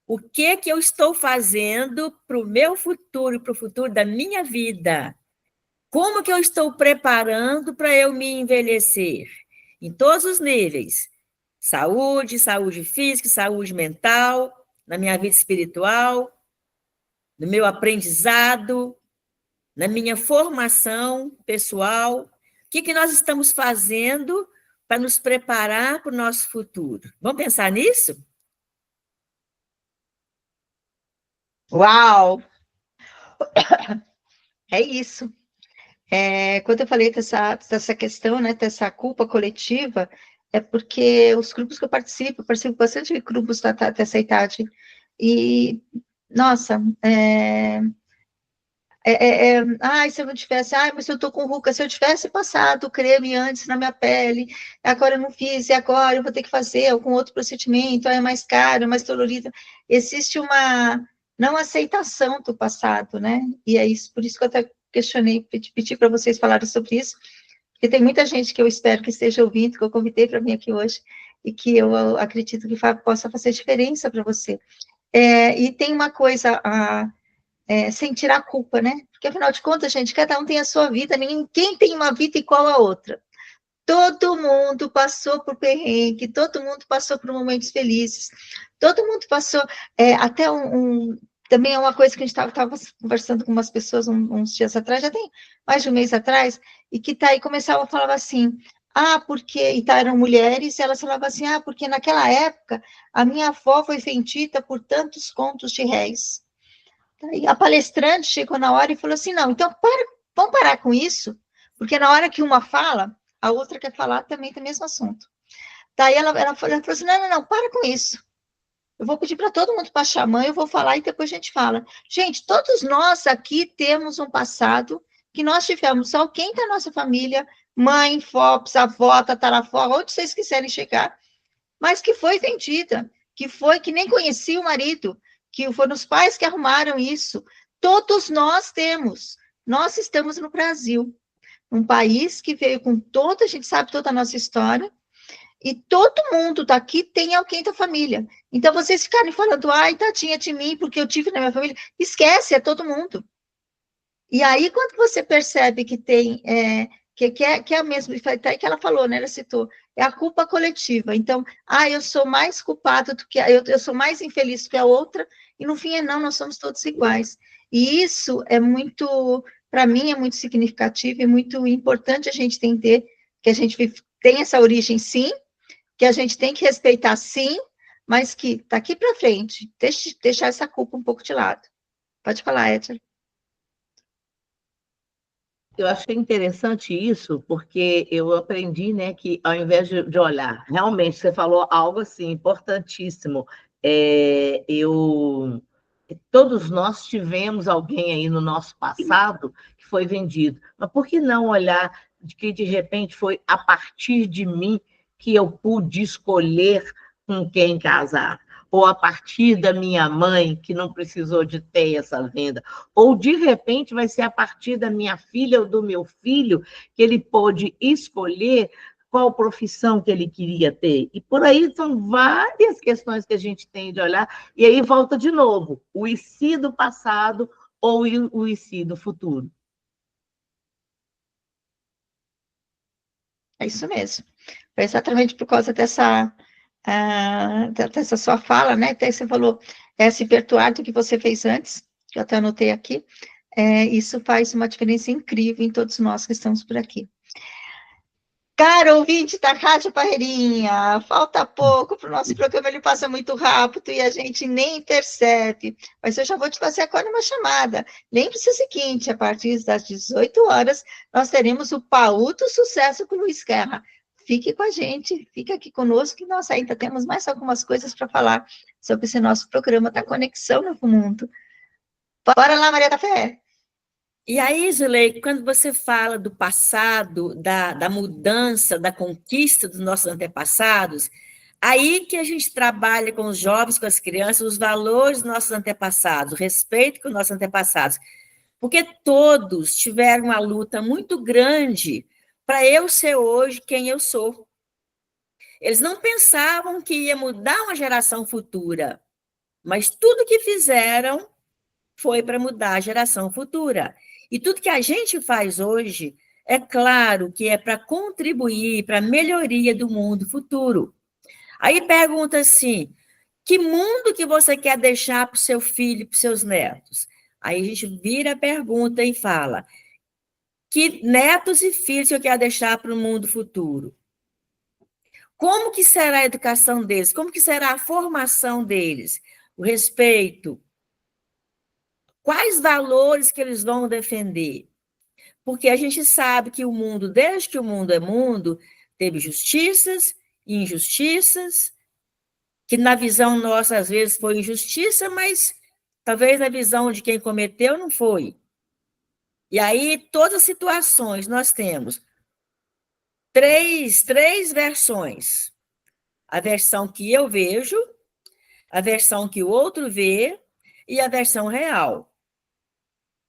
O que eu estou fazendo para o meu futuro, para o futuro da minha vida? Como que eu estou preparando para eu me envelhecer? Em todos os níveis. Saúde, saúde física, saúde mental, na minha vida espiritual, no meu aprendizado, na minha formação pessoal. O que nós estamos fazendo para nos preparar para o nosso futuro? Vamos pensar nisso? Uau! É isso. Quando eu falei dessa questão, né, dessa culpa coletiva, é porque os grupos que eu participo bastante de grupos dessa idade, e, nossa, ai, se eu não tivesse, ai, mas eu tô com ruga, se eu tivesse passado o creme antes na minha pele, agora eu não fiz, e agora eu vou ter que fazer algum outro procedimento, é mais caro, é mais dolorido. Existe uma não aceitação do passado, né? E é isso, por isso que eu até questionei, pedi para vocês falarem sobre isso, porque tem muita gente que eu espero que esteja ouvindo, que eu convidei para mim aqui hoje, e que eu acredito que possa fazer diferença para você. E tem uma coisa, sem tirar a culpa, né? Porque, afinal de contas, gente, cada um tem a sua vida, ninguém tem uma vida igual a outra. Todo mundo passou por perrengue, todo mundo passou por momentos felizes, todo mundo passou, até também é uma coisa que a gente estava conversando com umas pessoas uns dias atrás, já tem mais de um mês atrás, e que tá aí começava a falar assim, eram mulheres, e elas falavam assim, porque naquela época a minha avó foi vendida por tantos contos de réis. E a palestrante chegou na hora e falou assim, não, então vamos parar com isso, porque na hora que uma fala, a outra quer falar também do mesmo assunto. Daí ela falou assim, não, para com isso. Eu vou pedir para todo mundo baixar a mão, eu vou falar e depois a gente fala. Gente, todos nós aqui temos um passado que nós tivemos alguém da nossa família, mãe, avó, tataravó, onde vocês quiserem chegar, mas que foi vendida, que nem conhecia o marido, que foram os pais que arrumaram isso. Todos nós temos. Nós estamos no Brasil, um país que veio com a gente sabe toda a nossa história, e todo mundo daqui tem alguém da família. Então, vocês ficarem falando, ai, tadinha de mim, porque eu tive na minha família, esquece, é todo mundo. E aí, quando você percebe que tem, que é a mesma, até que ela falou, né, ela citou, é a culpa coletiva. Então, eu sou mais culpada do que, eu sou mais infeliz do que a outra, e no fim não, nós somos todos iguais. E isso é muito, para mim, é muito significativo e muito importante a gente entender que a gente tem essa origem, sim, que a gente tem que respeitar, sim, mas que daqui para frente, deixar essa culpa um pouco de lado. Pode falar, Edgar. Eu achei interessante isso, porque eu aprendi, né, que ao invés de olhar, realmente você falou algo assim importantíssimo. Todos nós tivemos alguém aí no nosso passado que foi vendido, mas por que não olhar de que de repente foi a partir de mim que eu pude escolher com quem casar? Ou a partir da minha mãe, que não precisou de ter essa venda, ou de repente vai ser a partir da minha filha ou do meu filho que ele pôde escolher qual profissão que ele queria ter. E por aí são várias questões que a gente tem de olhar, e aí volta de novo, o e se do passado ou o e se do futuro. É isso mesmo. Foi exatamente por causa dessa sua fala, né? Até você falou, esse pertuardo que você fez antes, que eu até anotei aqui, isso faz uma diferença incrível em todos nós que estamos por aqui. Cara, ouvinte da Rádio Barreirinha, falta pouco para o nosso programa, ele passa muito rápido e a gente nem percebe. Mas eu já vou te fazer agora uma chamada. Lembre-se o seguinte, a partir das 18 horas, nós teremos o Paú do Sucesso com o Luiz Guerra. Fique com a gente, fique aqui conosco, que nós ainda temos mais algumas coisas para falar sobre esse nosso programa da Conexão no Mundo. Bora lá, Maria da Fé! E aí, Zulei, quando você fala do passado, da mudança, da conquista dos nossos antepassados, aí que a gente trabalha com os jovens, com as crianças, os valores dos nossos antepassados, o respeito com os nossos antepassados. Porque todos tiveram uma luta muito grande para eu ser hoje quem eu sou. Eles não pensavam que ia mudar uma geração futura, mas tudo que fizeram foi para mudar a geração futura. E tudo que a gente faz hoje, é claro que é para contribuir para a melhoria do mundo futuro. Aí pergunta assim, que mundo que você quer deixar para o seu filho, para os seus netos? Aí a gente vira a pergunta e fala, que netos e filhos eu quero deixar para o mundo futuro? Como que será a educação deles? Como que será a formação deles? O respeito. Quais valores que eles vão defender? Porque a gente sabe que o mundo, desde que o mundo é mundo, teve justiças e injustiças, que na visão nossa, às vezes, foi injustiça, mas talvez na visão de quem cometeu não foi. E aí, todas as situações, nós temos três versões. A versão que eu vejo, a versão que o outro vê e a versão real.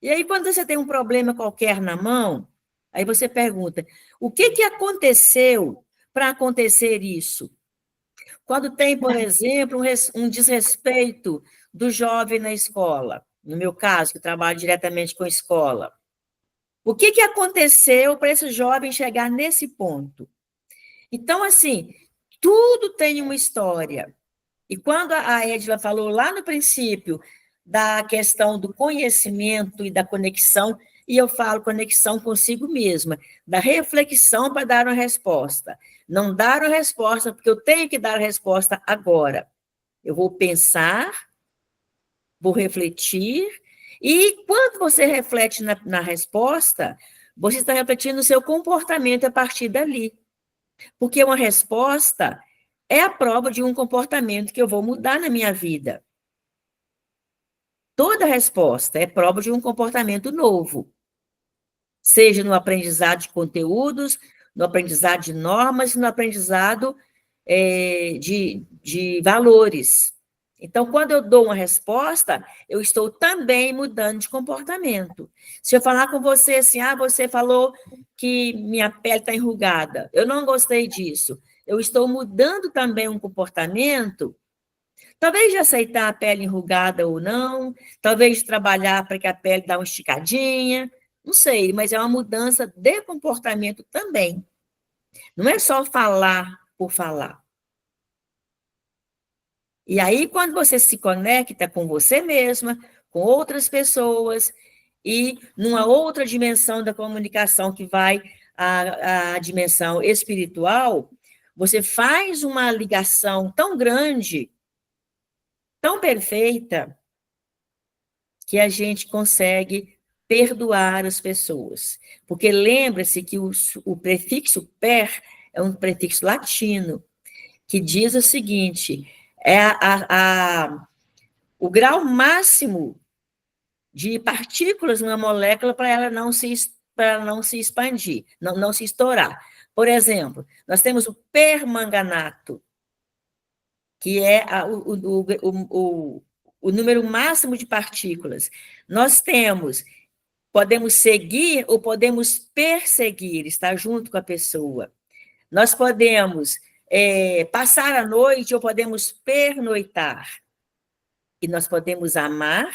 E aí, quando você tem um problema qualquer na mão, aí você pergunta, o que aconteceu para acontecer isso? Quando tem, por exemplo, um desrespeito do jovem na escola, no meu caso, que trabalho diretamente com a escola, o que aconteceu para esse jovem chegar nesse ponto? Então, assim, tudo tem uma história. E quando a Edila falou lá no princípio da questão do conhecimento e da conexão, e eu falo conexão consigo mesma, da reflexão para dar uma resposta. Não dar uma resposta porque eu tenho que dar a resposta agora. Eu vou pensar, vou refletir, e quando você reflete na resposta, você está refletindo o seu comportamento a partir dali. Porque uma resposta é a prova de um comportamento que eu vou mudar na minha vida. Toda resposta é prova de um comportamento novo. Seja no aprendizado de conteúdos, no aprendizado de normas, no aprendizado de valores. Então, quando eu dou uma resposta, eu estou também mudando de comportamento. Se eu falar com você assim, você falou que minha pele está enrugada, eu não gostei disso, eu estou mudando também um comportamento, talvez de aceitar a pele enrugada ou não, talvez de trabalhar para que a pele dê uma esticadinha, não sei, mas é uma mudança de comportamento também. Não é só falar por falar. E aí, quando você se conecta com você mesma, com outras pessoas, e numa outra dimensão da comunicação, que vai à dimensão espiritual, você faz uma ligação tão grande, tão perfeita, que a gente consegue perdoar as pessoas. Porque lembra-se que o prefixo per é um prefixo latino, que diz o seguinte, o grau máximo de partículas numa molécula para ela não se expandir, não se estourar. Por exemplo, nós temos o permanganato, que é o número máximo de partículas. Nós podemos seguir ou podemos perseguir, estar junto com a pessoa. Nós podemos passar a noite ou podemos pernoitar. E nós podemos amar,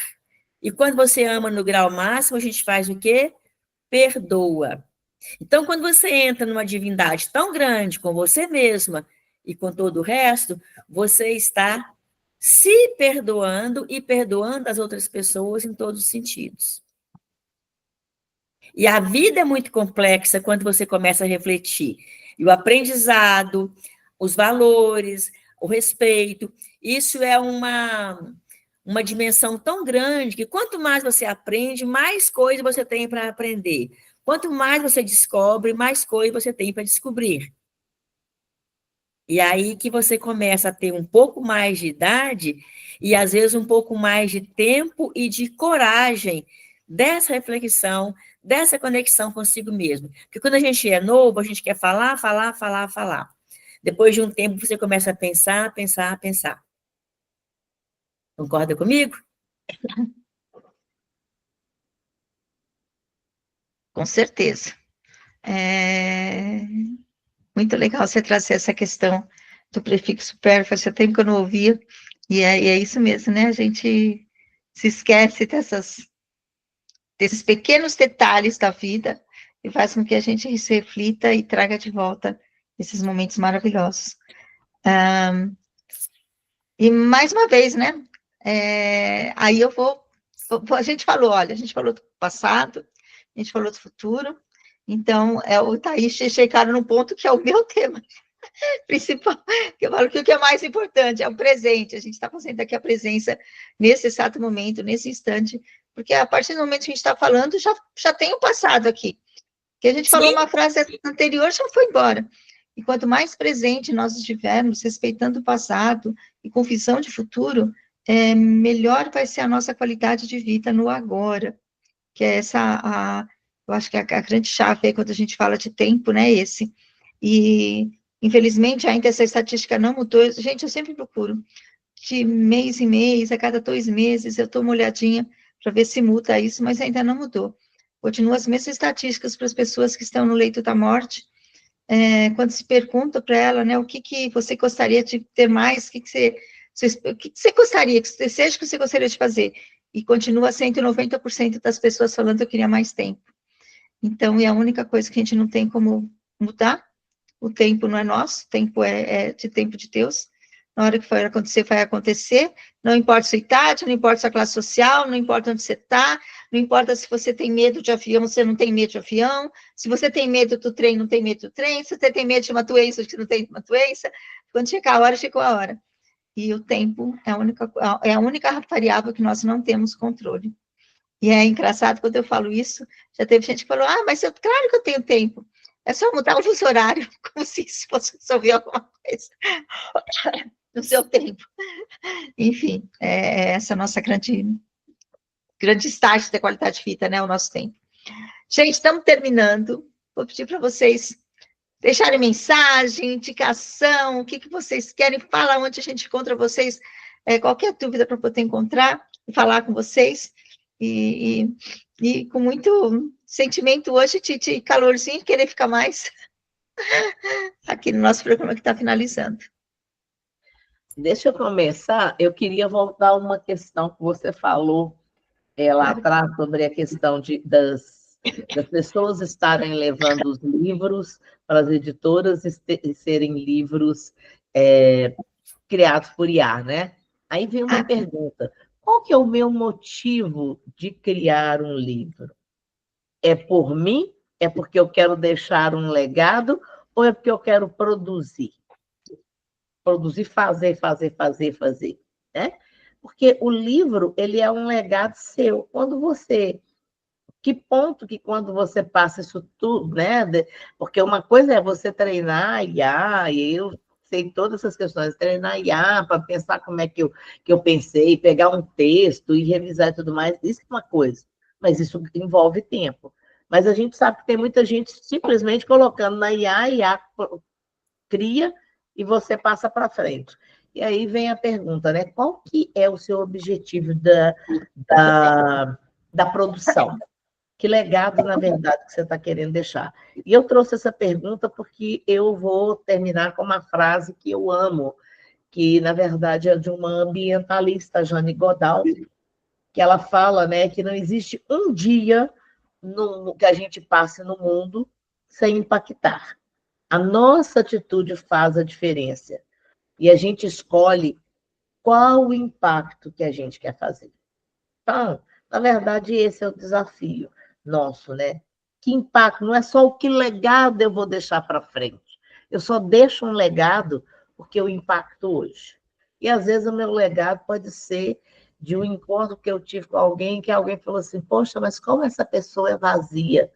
e quando você ama no grau máximo, a gente faz o quê? Perdoa. Então, quando você entra numa divindade tão grande com você mesma e com todo o resto, você está se perdoando e perdoando as outras pessoas em todos os sentidos. E a vida é muito complexa quando você começa a refletir. E o aprendizado, os valores, o respeito, isso é uma dimensão tão grande que quanto mais você aprende, mais coisa você tem para aprender. Quanto mais você descobre, mais coisa você tem para descobrir. E aí que você começa a ter um pouco mais de idade e, às vezes, um pouco mais de tempo e de coragem dessa reflexão, dessa conexão consigo mesmo. Porque quando a gente é novo, a gente quer falar, falar, falar, falar. Depois de um tempo, você começa a pensar, pensar, pensar. Concorda comigo? Com certeza. É muito legal você trazer essa questão do prefixo per, fazia tempo que eu não ouvia, e é isso mesmo, né? A gente se esquece desses pequenos detalhes da vida e faz com que a gente se reflita e traga de volta esses momentos maravilhosos. E mais uma vez, né? Aí a gente falou, olha, a gente falou do passado, a gente falou do futuro, então o Thaís chegaram num ponto que é o meu tema principal, que eu falo que o que é mais importante é o presente, a gente está fazendo aqui a presença nesse exato momento, nesse instante, porque a partir do momento que a gente está falando, já tem o passado aqui, que a gente falou uma frase anterior, já foi embora. E quanto mais presente nós estivermos, respeitando o passado e com visão de futuro, melhor vai ser a nossa qualidade de vida no agora, que é eu acho que a grande chave aí, quando a gente fala de tempo, né, esse. E, infelizmente, ainda essa estatística não mudou. Gente, eu sempre procuro, de mês em mês, a cada 2 meses, eu dou uma olhadinha para ver se muda isso, mas ainda não mudou. Continuam as mesmas estatísticas para as pessoas que estão no leito da morte, quando se pergunta para ela, né, o que você gostaria de ter mais, o que você gostaria, que desejo que você gostaria de fazer, e continua 190% das pessoas falando que eu queria mais tempo. Então, é a única coisa que a gente não tem como mudar, o tempo não é nosso, o tempo é de tempo de Deus, na hora que for acontecer, vai acontecer, não importa a sua idade, não importa a sua classe social, não importa onde você está, não importa se você tem medo de avião, você não tem medo de avião, se você tem medo do trem, não tem medo do trem, se você tem medo de uma doença, você não tem uma doença, quando chegar a hora, chegou a hora. E o tempo é a única variável que nós não temos controle. E é engraçado quando eu falo isso, já teve gente que falou, mas claro que eu tenho tempo, é só mudar o fuso horário, como se isso fosse resolver alguma coisa no seu tempo. Enfim, essa nossa grande estágio da qualidade de vida, né, o nosso tempo. Gente, estamos terminando, vou pedir para vocês deixarem mensagem, indicação, o que vocês querem, fala onde a gente encontra vocês, qualquer dúvida para poder encontrar e falar com vocês, e com muito sentimento hoje de calorzinho, querer ficar mais aqui no nosso programa que está finalizando. Deixa eu começar, eu queria voltar a uma questão que você falou lá atrás, sobre a questão das pessoas estarem levando os livros para as editoras e serem livros criados por IA, né? Aí vem uma pergunta, qual que é o meu motivo de criar um livro? É por mim? É porque eu quero deixar um legado? Ou é porque eu quero produzir? Produzir, fazer, né? Porque o livro, ele é um legado seu. Que ponto que quando você passa isso tudo, né? Porque uma coisa é você treinar a IA, e eu sei todas essas questões, treinar a IA para pensar como é que eu pensei, pegar um texto e revisar e tudo mais, isso é uma coisa, mas isso envolve tempo. Mas a gente sabe que tem muita gente simplesmente colocando na IA, a IA cria e você passa para frente. E aí vem a pergunta, né? Qual que é o seu objetivo da produção? Que legado, na verdade, que você está querendo deixar? E eu trouxe essa pergunta porque eu vou terminar com uma frase que eu amo, que, na verdade, é de uma ambientalista, Jane Goodall, que ela fala, né, que não existe um dia que a gente passe no mundo sem impactar. A nossa atitude faz a diferença. E a gente escolhe qual o impacto que a gente quer fazer. Então, na verdade, esse é o desafio nosso, né? Que impacto? Não é só o que legado eu vou deixar para frente. Eu só deixo um legado porque eu impacto hoje. E, às vezes, o meu legado pode ser de um encontro que eu tive com alguém, que alguém falou assim, poxa, mas como essa pessoa é vazia?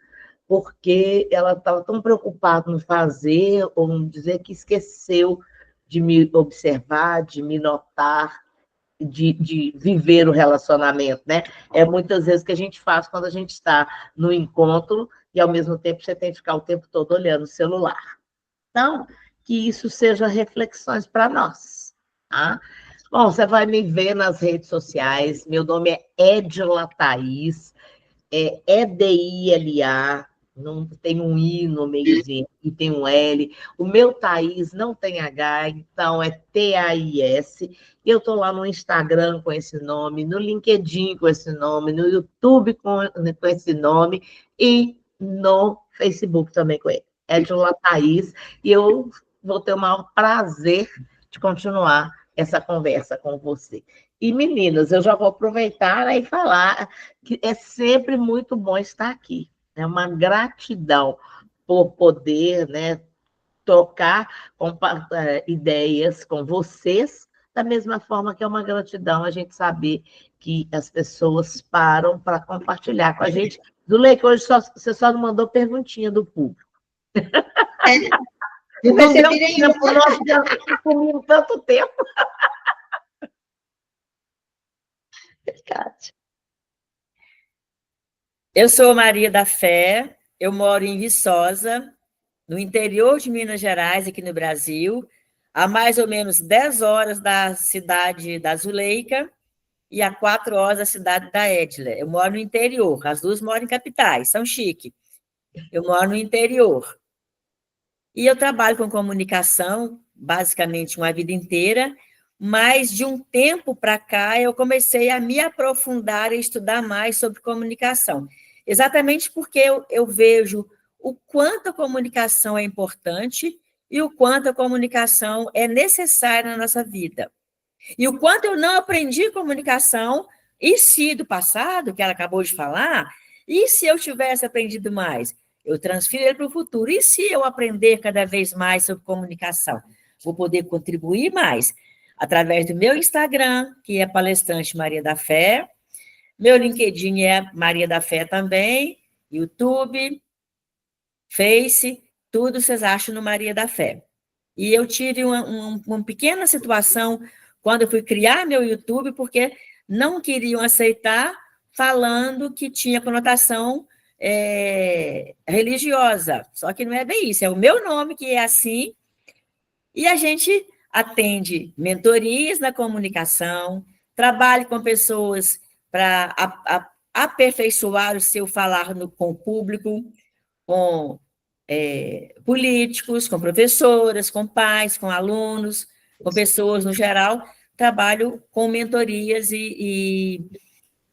Porque ela estava tão preocupada no fazer, ou no dizer, que esqueceu de me observar, de me notar, de viver o relacionamento, né? É muitas vezes que a gente faz quando a gente está no encontro e, ao mesmo tempo, você tem que ficar o tempo todo olhando o celular. Então, que isso seja reflexões para nós, tá? Bom, você vai me ver nas redes sociais, meu nome é Edila Thaís, EDILA, não tem um I no meiozinho e tem um L. O meu Thaís não tem H, então é T-A-I-S. E eu estou lá no Instagram com esse nome, no LinkedIn com esse nome, no YouTube com esse nome e no Facebook também com ele. Edila Thaís. E eu vou ter o maior prazer de continuar essa conversa com você. E, meninas, eu já vou aproveitar e falar que é sempre muito bom estar aqui. É uma gratidão por poder, né, trocar ideias com vocês, da mesma forma que é uma gratidão a gente saber que as pessoas param para compartilhar com a gente. Zuleika, hoje você só não mandou perguntinha do público. Não Não deu recebi tempo, nós já comemos tanto tempo. Verdade. Eu sou Maria da Fé, eu moro em Viçosa, no interior de Minas Gerais, aqui no Brasil, a mais ou menos 10 horas da cidade da Zuleika e a 4 horas da cidade da Edila. Eu moro no interior, as duas moram em capitais, são chique. Eu moro no interior. E eu trabalho com comunicação, basicamente uma vida inteira, mas de um tempo para cá eu comecei a me aprofundar e estudar mais sobre comunicação. Exatamente porque eu vejo o quanto a comunicação é importante e o quanto a comunicação é necessária na nossa vida. E o quanto eu não aprendi comunicação, e se do passado, que ela acabou de falar, e se eu tivesse aprendido mais? Eu transfiro ele para o futuro. E se eu aprender cada vez mais sobre comunicação? Vou poder contribuir mais através do meu Instagram, que é Palestrante Maria da Fé, meu LinkedIn é Maria da Fé também, YouTube, Face, tudo vocês acham no Maria da Fé. E eu tive uma pequena situação quando eu fui criar meu YouTube, porque não queriam aceitar falando que tinha conotação religiosa. Só que não é bem isso, é o meu nome que é assim, e a gente atende mentorias na comunicação, trabalha com pessoas para aperfeiçoar o seu falar com o público, com políticos, com professoras, com pais, com alunos, com pessoas no geral. Trabalho com mentorias e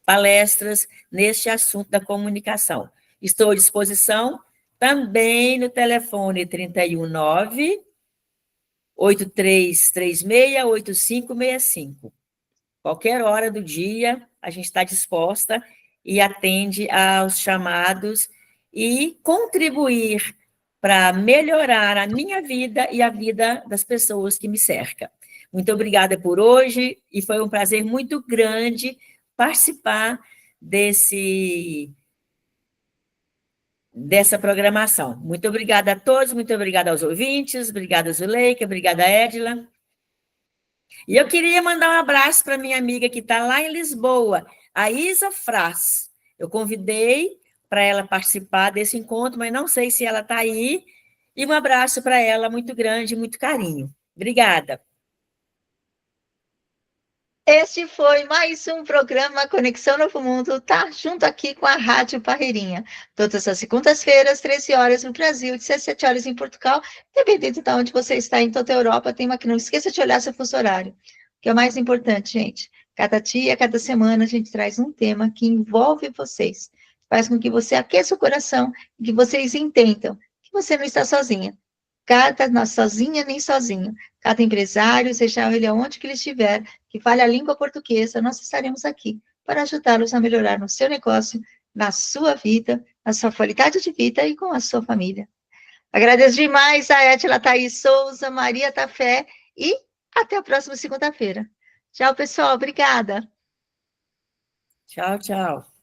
palestras neste assunto da comunicação. Estou à disposição também no telefone 319 8336 8565. Qualquer hora do dia, a gente está disposta e atende aos chamados e contribuir para melhorar a minha vida e a vida das pessoas que me cercam. Muito obrigada por hoje, e foi um prazer muito grande participar dessa programação. Muito obrigada a todos, muito obrigada aos ouvintes, obrigada, Zuleika, obrigada, Edila. E eu queria mandar um abraço para minha amiga que está lá em Lisboa, a Isa Fraz. Eu convidei para ela participar desse encontro, mas não sei se ela está aí. E um abraço para ela, muito grande, muito carinho. Obrigada. Este foi mais um programa Conexão Novo Mundo, tá? Junto aqui com a Rádio Parreirinha. Todas as segundas-feiras, 13 horas no Brasil, 17 horas em Portugal. Dependendo de onde você está em toda a Europa, tem uma que não esqueça de olhar seu fuso horário. Que é o mais importante, gente. Cada dia, cada semana, a gente traz um tema que envolve vocês. Faz com que você aqueça o coração e que vocês entendam que você não está sozinha. Não sozinha nem sozinho. Cada empresário, seja ele aonde que ele estiver, que fale a língua portuguesa, nós estaremos aqui para ajudá-los a melhorar no seu negócio, na sua vida, na sua qualidade de vida e com a sua família. Agradeço demais a Edila Thaís Souza, Maria Tafé e até a próxima segunda-feira. Tchau, pessoal. Obrigada. Tchau, tchau.